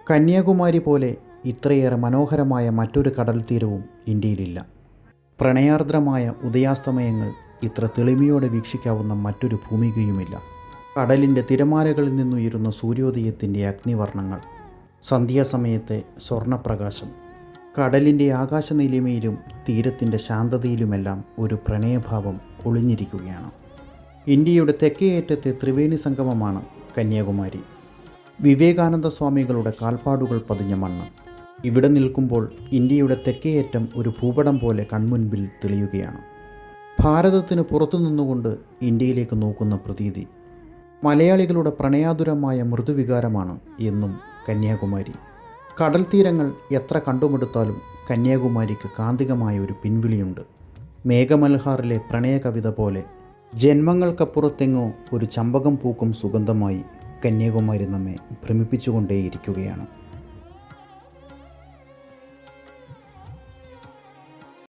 കന്യാകുമാരി പോലെ ഇത്രയേറെ മനോഹരമായ മറ്റൊരു കടൽ തീരവും ഇന്ത്യയിലില്ല. പ്രണയാർദ്രമായ ഉദയാസ്തമയങ്ങൾ ഇത്ര തെളിമയോടെ വീക്ഷിക്കാവുന്ന മറ്റൊരു ഭൂമികയുമില്ല. കടലിൻ്റെ തിരമാലകളിൽ നിന്നുയരുന്ന സൂര്യോദയത്തിൻ്റെ അഗ്നിവർണ്ണങ്ങൾ, സന്ധ്യാസമയത്തെ സ്വർണപ്രകാശം, കടലിൻ്റെ ആകാശനീലിമയിലും തീരത്തിൻ്റെ ശാന്തതയിലുമെല്ലാം ഒരു പ്രണയഭാവം ഒളിഞ്ഞിരിക്കുകയാണ്. ഇന്ത്യയുടെ തെക്കേയറ്റത്തെ ത്രിവേണി സംഗമമാണ് കന്യാകുമാരി. വിവേകാനന്ദ സ്വാമികളുടെ കാൽപ്പാടുകൾ പതിഞ്ഞ മണ്ണ്. ഇവിടെ നിൽക്കുമ്പോൾ ഇന്ത്യയുടെ തെക്കേയറ്റം ഒരു ഭൂപടം പോലെ കൺമുൻപിൽ തെളിയുകയാണ്. ഭാരതത്തിന് പുറത്തു നിന്നുകൊണ്ട് ഇന്ത്യയിലേക്ക് നോക്കുന്ന പ്രതീതി. മലയാളികളുടെ പ്രണയാതുരമായ മൃദുവികാരമാണ് എന്നും കന്യാകുമാരി. കടൽ തീരങ്ങൾ എത്ര കണ്ടുമെടുത്താലും കന്യാകുമാരിക്ക് കാന്തികമായ ഒരു പിൻവിളിയുണ്ട്. മേഘമൽഹാറിലെ പ്രണയ കവിത പോലെ ജന്മങ്ങൾക്കപ്പുറത്തെങ്ങോ ഒരു ചമ്പകം പൂക്കും സുഗന്ധമായി കന്യാകുമാരി നമ്മെ ഭ്രമിപ്പിച്ചുകൊണ്ടേയിരിക്കുകയാണ്.